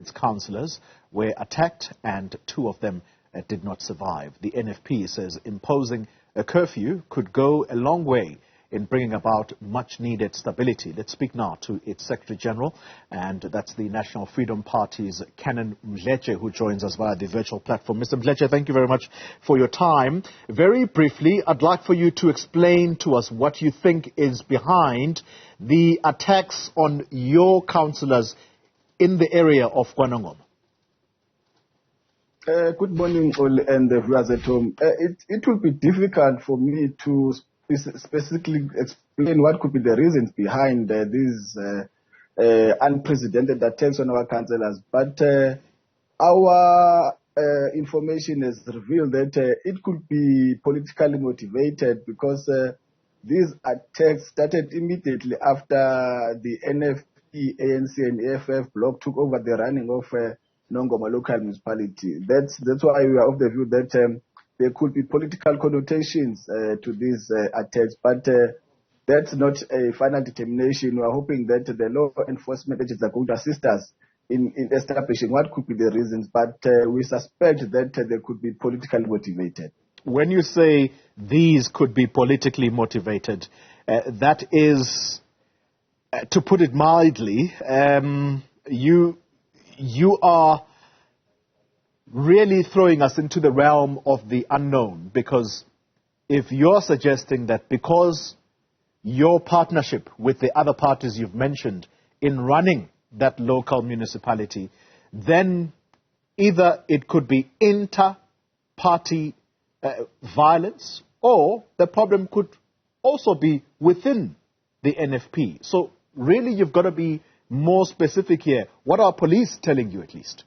its councillors were attacked and 2 of them did not survive. The NFP says imposing a curfew could go a long way in bringing about much-needed stability. Let's speak now to its Secretary General, and that's the National Freedom Party's Canaan Mdletshe, who joins us via the virtual platform. Mr. Mdletshe, thank you very much for your time. Very briefly, I'd like for you to explain to us what you think is behind the attacks on your councillors in the area of Nongoma. Good morning, all, and the viewers at home. It will be difficult for me to specifically explain what could be the reasons behind these unprecedented attacks on our councillors, but our information has revealed that it could be politically motivated because these attacks started immediately after the NFP, ANC and AFF bloc took over the running of Nongoma local municipality. That's why we are of the view that there could be political connotations to these attacks, but that's not a final determination. We are hoping that the law enforcement agents are going to assist us in establishing what could be the reasons, but we suspect that they could be politically motivated. When you say these could be politically motivated, that is, to put it mildly, you are really throwing us into the realm of the unknown, because if you're suggesting that because your partnership with the other parties you've mentioned in running that local municipality, then either it could be inter-party violence, or the problem could also be within the NFP. So really you've got to be more specific here. What are police telling you, at least?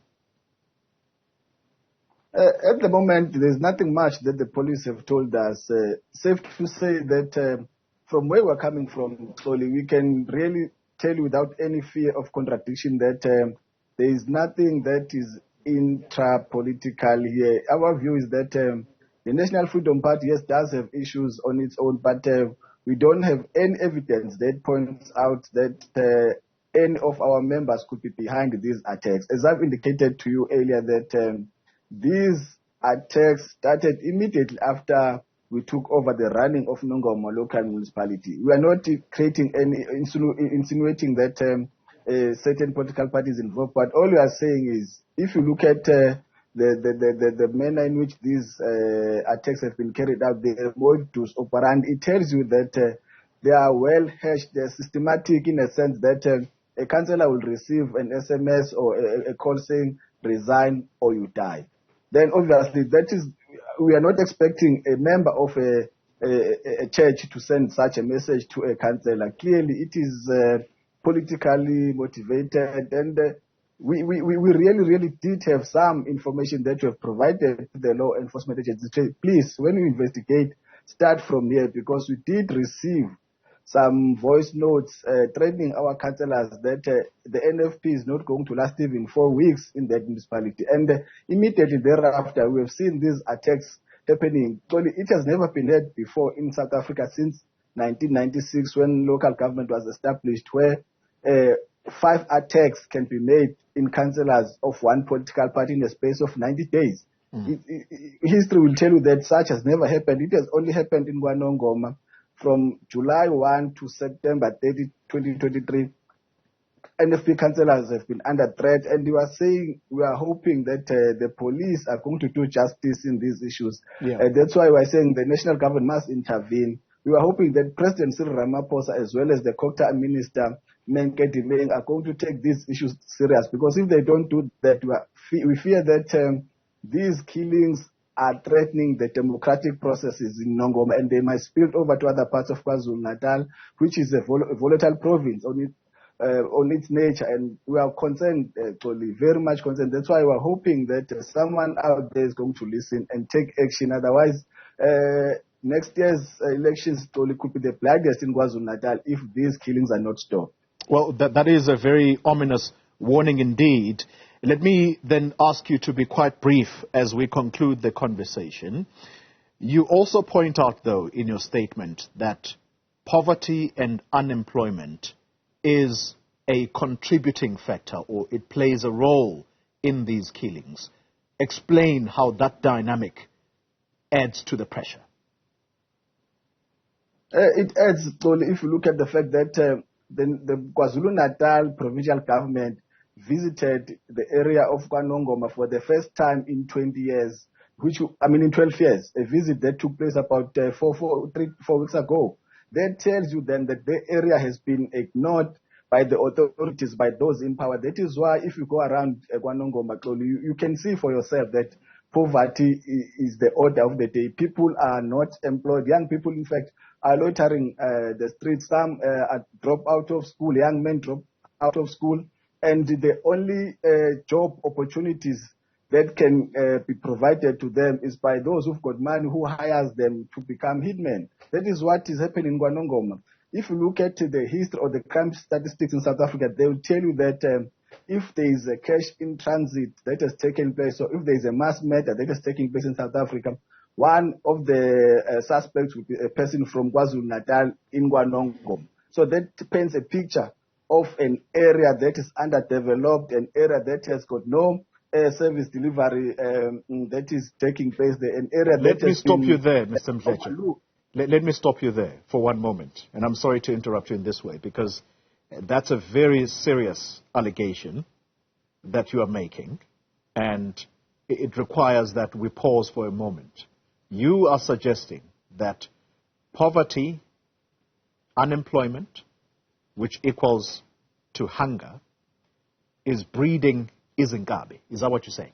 At the moment, there's nothing much that the police have told us. Safe to say that from where we're coming from, slowly, we can really tell you without any fear of contradiction that there is nothing that is intra-political here. Our view is that the National Freedom Party, yes, does have issues on its own, but we don't have any evidence that points out that any of our members could be behind these attacks. As I've indicated to you earlier, that these attacks started immediately after we took over the running of Nongoma local municipality. We are not creating any insinuating that certain political parties involved, but all we are saying is, if you look at the manner in which these attacks have been carried out, the modus operandi, it tells you that they are well hashed, they are systematic in a sense that a councillor will receive an SMS or a call saying resign or you die. Then obviously that is, we are not expecting a member of a church to send such a message to a councillor. Clearly it is politically motivated, and we really did have some information that we have provided to the law enforcement agencies. Please, when you investigate, start from here, because we did receive some voice notes threatening our councillors that the NFP is not going to last even 4 weeks in that municipality. And immediately thereafter, we have seen these attacks happening. So it has never been heard before in South Africa since 1996, when local government was established, where 5 attacks can be made in councillors of one political party in the space of 90 days. History will tell you that such has never happened. It has only happened in Nongoma. From July 1 to September 30, 2023, NFP councillors have been under threat, and we are hoping that the police are going to do justice in these issues. Yeah. That's why we're saying the national government must intervene. We are hoping that President Cyril Ramaphosa, as well as the Kokta Minister Menkedi Meng, are going to take these issues serious, because if they don't do that, we fear that these killings are threatening the democratic processes in Nongoma, and they might spill over to other parts of KwaZulu-Natal, which is a volatile province on its nature, and we are concerned, very much concerned. That's why we're hoping that someone out there is going to listen and take action. Otherwise, next year's elections could be the bloodiest in KwaZulu-Natal if these killings are not stopped. Well, that is a very ominous warning indeed. Let me then ask you to be quite brief as we conclude the conversation. You also point out, though, in your statement that poverty and unemployment is a contributing factor, or it plays a role in these killings. Explain how that dynamic adds to the pressure. It adds, if you look at the fact that the KwaZulu-Natal provincial government visited the area of Nongoma for the first time in 20 years, in 12 years, a visit that took place about 4 weeks ago. That tells you then that the area has been ignored by the authorities, by those in power. That is why if you go around Nongoma, you can see for yourself that poverty is the order of the day. People are not employed. Young people, in fact, are loitering the streets. Some drop out of school. Young men drop out of school. And the only job opportunities that can be provided to them is by those who've got money, who hires them to become hitmen. That is what is happening in Nongoma. If you look at the history or the crime statistics in South Africa, they will tell you that if there is a cash in transit that has taken place, or if there is a mass murder that has taken place in South Africa, one of the suspects would be a person from KwaZulu-Natal in Nongoma. So that paints a picture of an area that is underdeveloped, an area that has got no service delivery that is taking place there, an area Let that me has stop been you there, Mr. Mdletshe. Let me stop you there for one moment. And I'm sorry to interrupt you in this way, because that's a very serious allegation that you are making, and it requires that we pause for a moment. You are suggesting that poverty, unemployment, which equals to hunger, is breeding izinkabi. Is that what you're saying?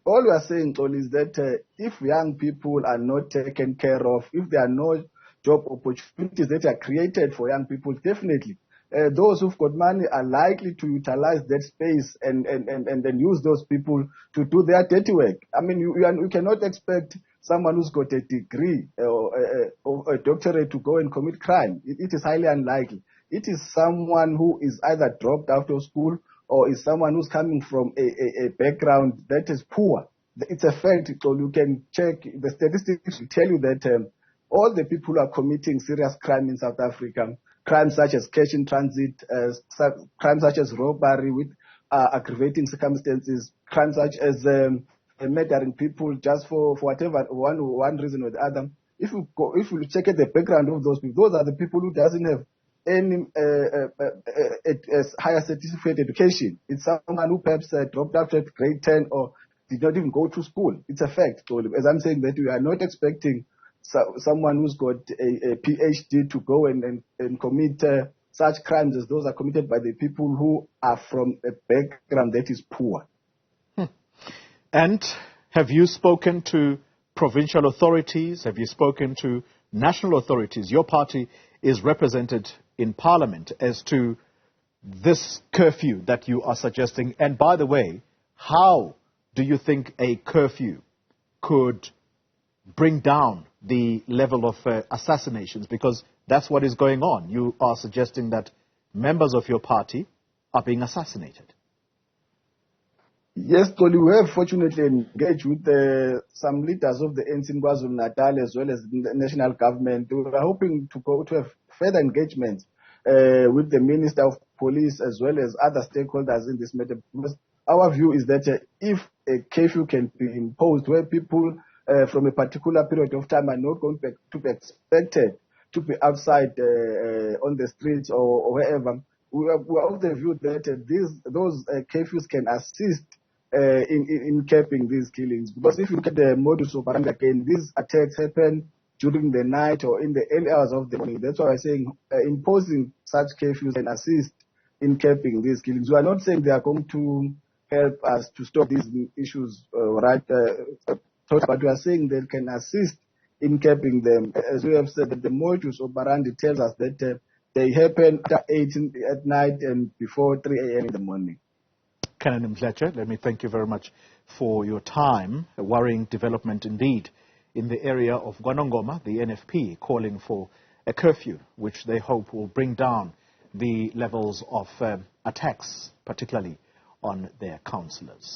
All we are saying, Tol, is that if young people are not taken care of, if there are no job opportunities that are created for young people, definitely those who've got money are likely to utilize that space and then use those people to do their dirty work. I mean, you cannot expect someone who's got a degree or a doctorate to go and commit crime. It is highly unlikely. It is someone who is either dropped out of school or is someone who's coming from a background that is poor. It's a fact, so you can check. The statistics will tell you that all the people who are committing serious crime in South Africa, crimes such as cash in transit, crimes such as robbery with aggravating circumstances, crimes such as murdering people just for whatever one reason or the other. If you check at the background of those people, those are the people who doesn't have any higher certificate education. It's someone who perhaps dropped out at grade 10 or did not even go to school. It's a fact. So as I'm saying, that we are not expecting someone who's got a PhD to go and commit such crimes as those are committed by the people who are from a background that is poor. And have you spoken to provincial authorities? Have you spoken to national authorities? Your party is represented in Parliament as to this curfew that you are suggesting. And by the way, how do you think a curfew could bring down the level of assassinations? Because that's what is going on. You are suggesting that members of your party are being assassinated. Yes, Toli, we have fortunately engaged with some leaders of the ANC in KwaZulu-Natal as well as the national government. We are hoping to have further engagement with the Minister of Police as well as other stakeholders in this matter. Because our view is that if a curfew can be imposed where people from a particular period of time are not going to be expected to be outside on the streets or wherever, we are of the view that those curfews can assist in capping these killings. Because if you look at the modus operandi again, these attacks happen during the night or in the early hours of the morning. That's why I'm saying imposing such curfews can assist in capping these killings. We are not saying they are going to help us to stop these issues but we are saying they can assist in capping them. As we have said, that the modus operandi tells us that they happen after 8 at night and before 3 a.m. in the morning. Canaan Mdletshe, let me thank you very much for your time. A worrying development indeed in the area of Nongoma, the NFP calling for a curfew, which they hope will bring down the levels of attacks, particularly on their councillors.